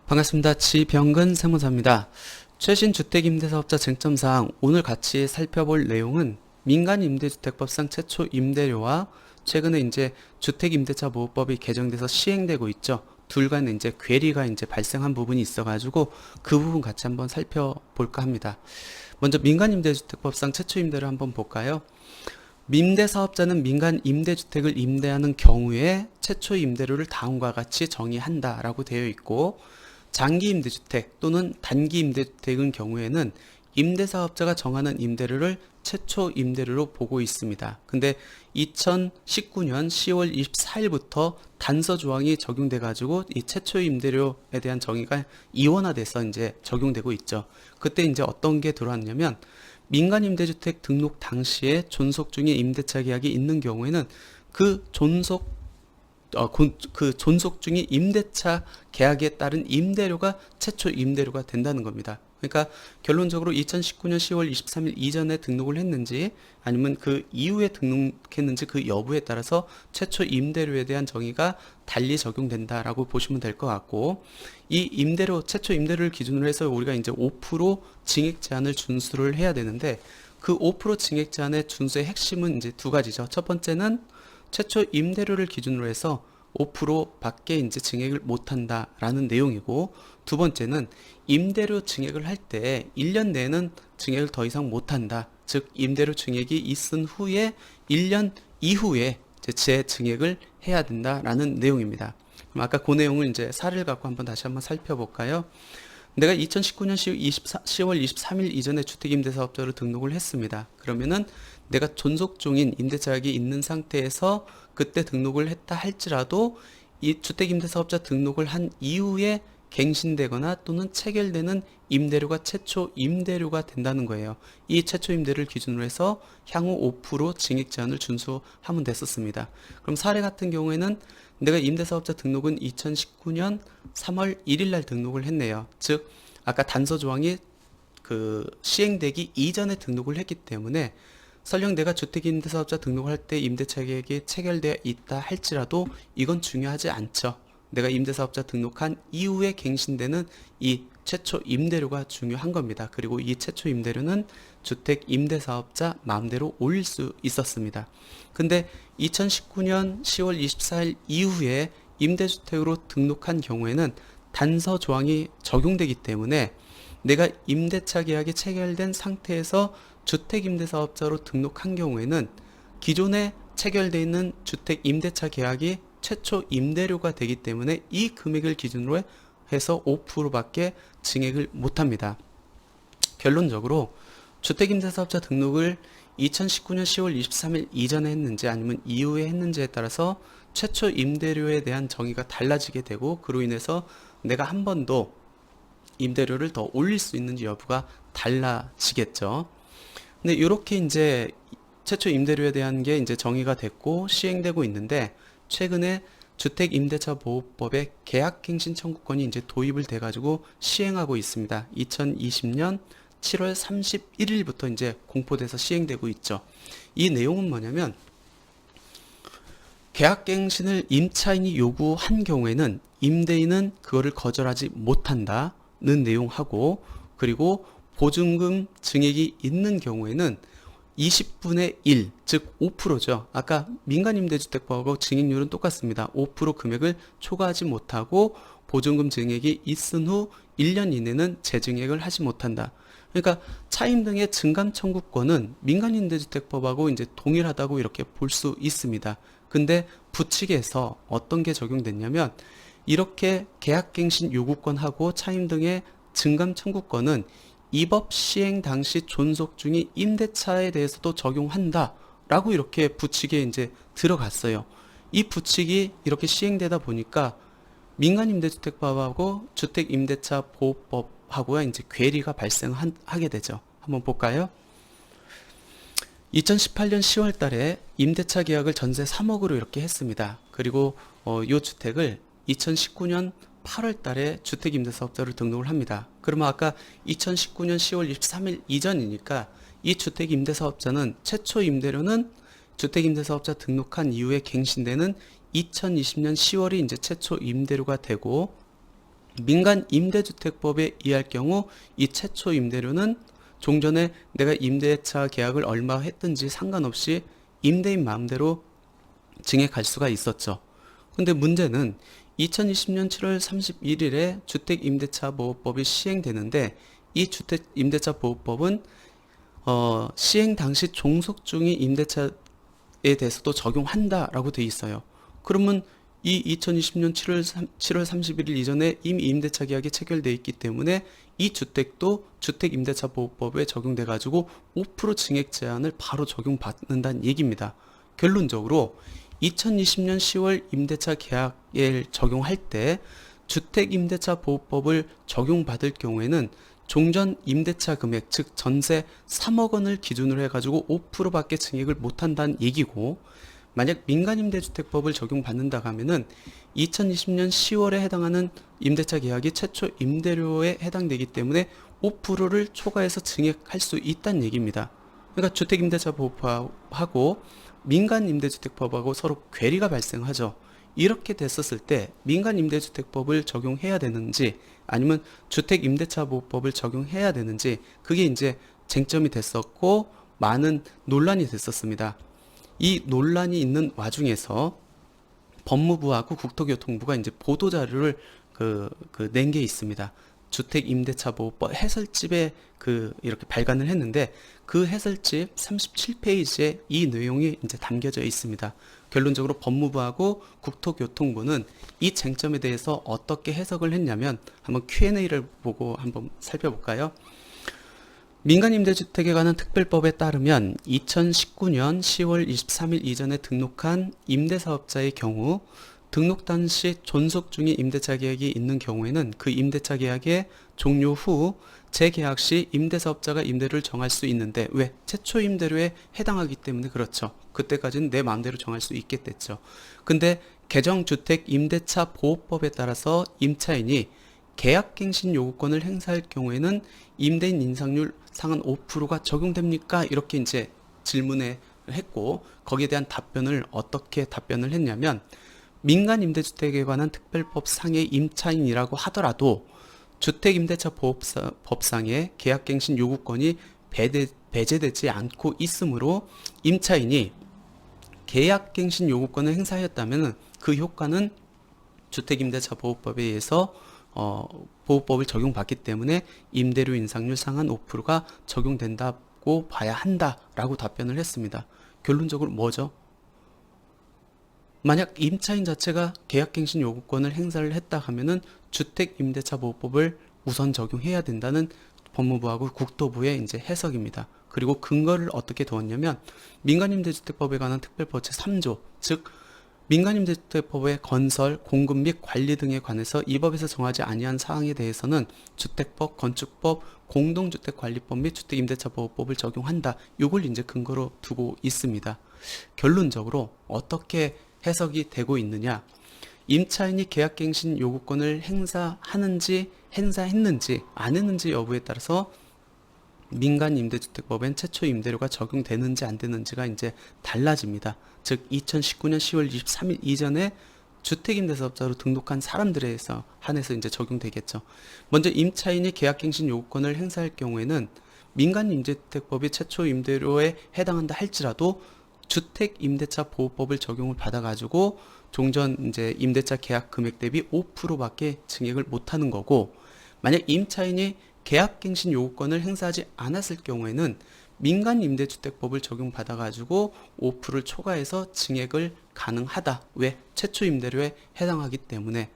반갑습니다. 지병근 세무사입니다. 최신 주택임대사업자 쟁점사항 오늘 같이 살펴볼 내용은 민간임대주택법상 최초 임대료와 최근에 이제 주택임대차보호법이 개정돼서 시행되고 있죠. 둘 간에 이제 괴리가 이제 발생한 부분이 있어가지고 그 부분 같이 한번 살펴볼까 합니다. 먼저 민간임대주택법상 최초 임대료 한번 볼까요? 임대사업자는 민간 임대주택을 임대하는 경우에 최초 임대료를 다음과 같이 정의한다라고 되어 있고, 장기 임대주택 또는 단기 임대주택의 경우에는 임대사업자가 정하는 임대료를 최초 임대료로 보고 있습니다. 근데 2019년 10월 24일부터 단서 조항이 적용돼 가지고 이 최초 임대료에 대한 정의가 이원화돼서 이제 적용되고 있죠. 그때 이제 어떤 게 들어왔냐면, 민간 임대주택 등록 당시에 존속 중에 임대차 계약이 있는 경우에는 그 존속 중인 임대차 계약에 따른 임대료가 최초 임대료가 된다는 겁니다. 그러니까 결론적으로 2019년 10월 23일 이전에 등록을 했는지 아니면 그 이후에 등록했는지 그 여부에 따라서 최초 임대료에 대한 정의가 달리 적용된다라고 보시면 될 것 같고, 이 임대료, 최초 임대료를 기준으로 해서 우리가 이제 5% 징액 제한을 준수를 해야 되는데, 그 5% 징액 제한의 준수의 핵심은 이제 두 가지죠. 첫 번째는 최초 임대료를 기준으로 해서 5%밖에 이제 증액을 못한다라는 내용이고, 두 번째는 임대료 증액을 할 때 1년 내에는 증액을 더 이상 못한다. 즉 임대료 증액이 있은 후에 1년 이후에 재증액을 해야 된다라는 내용입니다. 그럼 아까 그 내용을 이제 사례를 갖고 다시 한번 살펴볼까요? 내가 2019년 10월 23일 이전에 주택임대사업자로 등록을 했습니다. 그러면은 내가 존속 중인 임대차약이 있는 상태에서 그때 등록을 했다 할지라도 이 주택임대사업자 등록을 한 이후에 갱신되거나 또는 체결되는 임대료가 최초 임대료가 된다는 거예요. 이 최초 임대료를 기준으로 해서 향후 5% 징액 제한을 준수하면 됐었습니다. 그럼 사례 같은 경우에는 내가 임대사업자 등록은 2019년 3월 1일 날 등록을 했네요. 즉 아까 단서 조항이 시행되기 이전에 등록을 했기 때문에 설령 내가 주택임대사업자 등록할 때 임대차 계약이 체결되어 있다 할지라도 이건 중요하지 않죠. 내가 임대사업자 등록한 이후에 갱신되는 이 최초 임대료가 중요한 겁니다. 그리고 이 최초 임대료는 주택임대사업자 마음대로 올릴 수 있었습니다. 근데 2019년 10월 24일 이후에 임대주택으로 등록한 경우에는 단서 조항이 적용되기 때문에 내가 임대차 계약이 체결된 상태에서 주택임대사업자로 등록한 경우에는 기존에 체결되어 있는 주택임대차 계약이 최초 임대료가 되기 때문에 이 금액을 기준으로 해서 5%밖에 증액을 못합니다. 결론적으로 주택임대사업자 등록을 2019년 10월 23일 이전에 했는지 아니면 이후에 했는지에 따라서 최초 임대료에 대한 정의가 달라지게 되고, 그로 인해서 내가 한 번 더 임대료를 더 올릴 수 있는지 여부가 달라지겠죠. 근데 이렇게 이제 최초 임대료에 대한 게 이제 정의가 됐고 시행되고 있는데, 최근에 주택임대차보호법에 계약갱신 청구권이 이제 도입을 돼가지고 시행하고 있습니다. 2020년 7월 31일부터 이제 공포돼서 시행되고 있죠. 이 내용은 뭐냐면, 계약갱신을 임차인이 요구한 경우에는 임대인은 그거를 거절하지 못한다는 내용하고, 그리고 보증금 증액이 있는 경우에는 20분의 1, 즉 5%죠. 아까 민간임대주택법하고 증액률은 똑같습니다. 5% 금액을 초과하지 못하고 보증금 증액이 있은 후 1년 이내는 재증액을 하지 못한다. 그러니까 차임 등의 증감 청구권은 민간임대주택법하고 이제 동일하다고 이렇게 볼 수 있습니다. 근데 부칙에서 어떤 게 적용됐냐면, 이렇게 계약갱신 요구권하고 차임 등의 증감 청구권은 입업 시행 당시 존속 중인 임대차에 대해서도 적용한다 라고 이렇게 부칙에 이제 들어갔어요. 이 부칙이 이렇게 시행되다 보니까 민간임대주택법하고 주택임대차보호법하고의 이제 괴리가 발생하게 되죠. 한번 볼까요? 2018년 10월 달에 임대차 계약을 전세 3억으로 이렇게 했습니다. 그리고 이 주택을 2019년 8월 달에 주택임대사업자로 등록을 합니다. 그러면 아까 2019년 10월 23일 이전이니까 이 주택임대사업자는 최초 임대료는 주택임대사업자 등록한 이후에 갱신되는 2020년 10월이 이제 최초 임대료가 되고, 민간 임대주택법에 의할 경우 이 최초 임대료는 종전에 내가 임대차 계약을 얼마 했든지 상관없이 임대인 마음대로 증액할 수가 있었죠. 근데 문제는 2020년 7월 31일에 주택임대차보호법이 시행되는데 이 주택임대차보호법은 시행 당시 종속 중인 임대차에 대해서도 적용한다라고 돼 있어요. 그러면 이 2020년 7월 31일 이전에 이미 임대차 계약이 체결되어 있기 때문에 이 주택도 주택임대차보호법에 적용돼 가지고 5% 증액 제한을 바로 적용받는다는 얘기입니다. 결론적으로 2020년 10월 임대차 계약을 적용할 때 주택임대차보호법을 적용받을 경우에는 종전 임대차 금액, 즉 전세 3억 원을 기준으로 해가지고 5%밖에 증액을 못한다는 얘기고, 만약 민간임대주택법을 적용받는다고 하면은 2020년 10월에 해당하는 임대차 계약이 최초 임대료에 해당되기 때문에 5%를 초과해서 증액할 수 있다는 얘기입니다. 그러니까 주택임대차보호법하고 민간임대주택법하고 서로 괴리가 발생하죠. 이렇게 됐었을 때 민간임대주택법을 적용해야 되는지 아니면 주택임대차보호법을 적용해야 되는지, 그게 이제 쟁점이 됐었고 많은 논란이 됐었습니다. 이 논란이 있는 와중에서 법무부하고 국토교통부가 이제 보도자료를 낸 게 있습니다. 주택임대차보호법 해설집에 이렇게 발간을 했는데 그 해설집 37페이지에 이 내용이 이제 담겨져 있습니다. 결론적으로 법무부하고 국토교통부는 이 쟁점에 대해서 어떻게 해석을 했냐면 한번 Q&A를 보고 한번 살펴볼까요? 민간임대주택에 관한 특별법에 따르면 2019년 10월 23일 이전에 등록한 임대사업자의 경우 등록 당시 존속 중인 임대차 계약이 있는 경우에는 그 임대차 계약의 종료 후 재계약 시 임대사업자가 임대료를 정할 수 있는데, 왜? 최초 임대료에 해당하기 때문에 그렇죠. 그때까지는 내 마음대로 정할 수 있겠댔죠. 근데 개정주택 임대차 보호법에 따라서 임차인이 계약갱신 요구권을 행사할 경우에는 임대인 인상률 상한 5%가 적용됩니까? 이렇게 이제 질문을 했고, 거기에 대한 답변을 어떻게 답변을 했냐면, 민간임대주택에 관한 특별법 상의 임차인이라고 하더라도 주택임대차보호법상의 계약갱신 요구권이 배제되지 않고 있으므로 임차인이 계약갱신 요구권을 행사하였다면 그 효과는 주택임대차보호법에 의해서 보호법을 적용받기 때문에 임대료 인상률 상한 5%가 적용된다고 봐야 한다라고 답변을 했습니다. 결론적으로 뭐죠? 만약 임차인 자체가 계약갱신 요구권을 행사를 했다 하면은 주택임대차보호법을 우선 적용해야 된다는 법무부하고 국토부의 이제 해석입니다. 그리고 근거를 어떻게 두었냐면 민간임대주택법에 관한 특별법 제3조, 즉 민간임대주택법의 건설, 공급 및 관리 등에 관해서 이 법에서 정하지 아니한 사항에 대해서는 주택법, 건축법, 공동주택관리법 및 주택임대차보호법을 적용한다. 이걸 이제 근거로 두고 있습니다. 결론적으로 어떻게 해석이 되고 있느냐? 임차인이 계약갱신 요구권을 행사하는지, 행사했는지, 안 했는지 여부에 따라서 민간임대주택법엔 최초 임대료가 적용되는지 안 되는지가 이제 달라집니다. 즉 2019년 10월 23일 이전에 주택임대사업자로 등록한 사람들에 한해서 이제 적용되겠죠. 먼저 임차인이 계약갱신 요구권을 행사할 경우에는 민간임대주택법이 최초 임대료에 해당한다 할지라도 주택임대차보호법을 적용을 받아가지고 종전 이제 임대차 계약 금액 대비 5%밖에 증액을 못하는 거고, 만약 임차인이 계약갱신 요구권을 행사하지 않았을 경우에는 민간임대주택법을 적용받아가지고 5%를 초과해서 증액을 가능하다. 왜? 최초 임대료에 해당하기 때문에.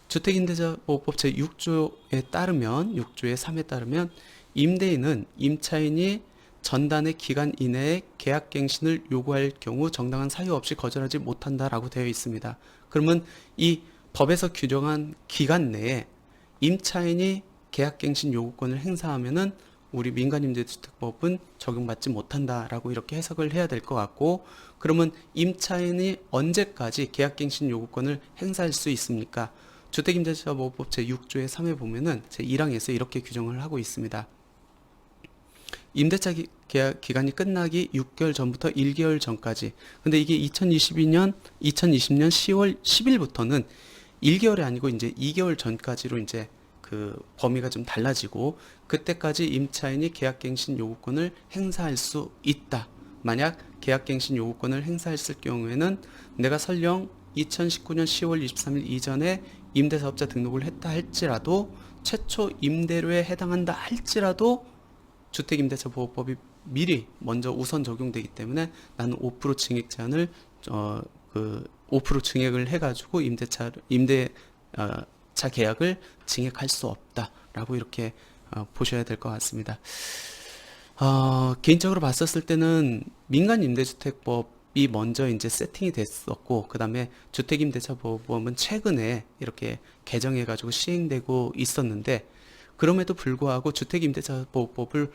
주택임대차보호법 제6조에 따르면, 6조의 3에 따르면 임대인은 임차인이 전단의 기간 이내에 계약갱신을 요구할 경우 정당한 사유 없이 거절하지 못한다라고 되어 있습니다. 그러면 이 법에서 규정한 기간 내에 임차인이 계약갱신 요구권을 행사하면은 우리 민간임대주택법은 적용받지 못한다라고 이렇게 해석을 해야 될 것 같고, 그러면 임차인이 언제까지 계약갱신 요구권을 행사할 수 있습니까? 주택임대차보호법 제6조의 3에 보면은 제1항에서 이렇게 규정을 하고 있습니다. 임대차 계약 기간이 끝나기 6개월 전부터 1개월 전까지. 근데 이게 2020년 10월 10일부터는 1개월이 아니고 이제 2개월 전까지로 이제 그 범위가 좀 달라지고 그때까지 임차인이 계약갱신 요구권을 행사할 수 있다. 만약 계약갱신 요구권을 행사했을 경우에는 내가 설령 2019년 10월 23일 이전에 임대사업자 등록을 했다 할지라도 최초 임대료에 해당한다 할지라도 주택임대차보호법이 미리 먼저 우선 적용되기 때문에 나는 5% 증액 제한을 5% 증액을 해가지고 임대차 계약을 증액할 수 없다라고 이렇게 보셔야 될 것 같습니다. 개인적으로 봤었을 때는 민간임대주택법이 먼저 이제 세팅이 됐었고, 그 다음에 주택임대차보호법은 최근에 이렇게 개정해가지고 시행되고 있었는데, 그럼에도 불구하고 주택임대차보호법을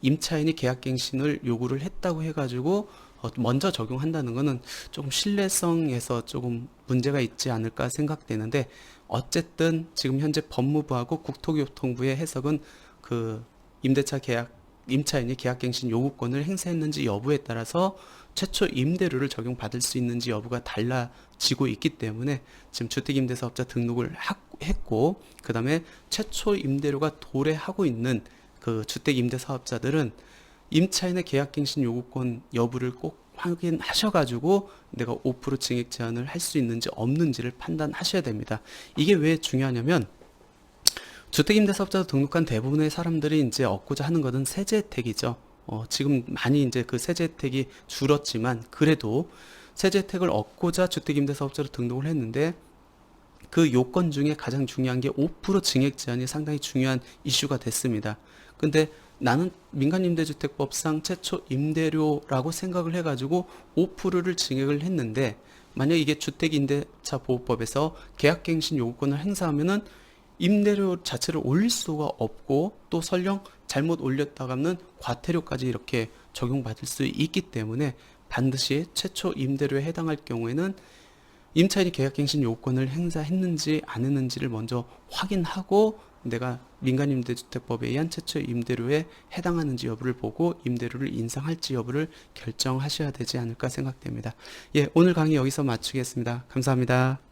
임차인이 계약갱신을 요구를 했다고 해가지고 먼저 적용한다는 것은 조금 신뢰성에서 조금 문제가 있지 않을까 생각되는데, 어쨌든 지금 현재 법무부하고 국토교통부의 해석은 그 임차인이 계약갱신 요구권을 행사했는지 여부에 따라서 최초 임대료를 적용받을 수 있는지 여부가 달라지고 있기 때문에 지금 주택임대사업자 등록을 했고, 그 다음에 최초 임대료가 도래하고 있는 그 주택임대사업자들은 임차인의 계약갱신 요구권 여부를 꼭 확인하셔가지고 내가 5% 증액 제한을 할 수 있는지 없는지를 판단하셔야 됩니다. 이게 왜 중요하냐면, 주택임대사업자로 등록한 대부분의 사람들이 이제 얻고자 하는 것은 세제 혜택이죠. 지금 많이 이제 그 세제 혜택이 줄었지만 그래도 세제 혜택을 얻고자 주택임대사업자로 등록을 했는데, 그 요건 중에 가장 중요한 게 5% 증액 제한이 상당히 중요한 이슈가 됐습니다. 근데 나는 민간임대주택법상 최초 임대료라고 생각을 해가지고 5%를 증액을 했는데, 만약 이게 주택임대차보호법에서 계약갱신 요구권을 행사하면은 임대료 자체를 올릴 수가 없고, 또 설령 잘못 올렸다가는 과태료까지 이렇게 적용받을 수 있기 때문에 반드시 최초 임대료에 해당할 경우에는 임차인이 계약갱신 요구권을 행사했는지 안 했는지를 먼저 확인하고 내가 민간임대주택법에 의한 최초 임대료에 해당하는지 여부를 보고 임대료를 인상할지 여부를 결정하셔야 되지 않을까 생각됩니다. 예, 오늘 강의 여기서 마치겠습니다. 감사합니다.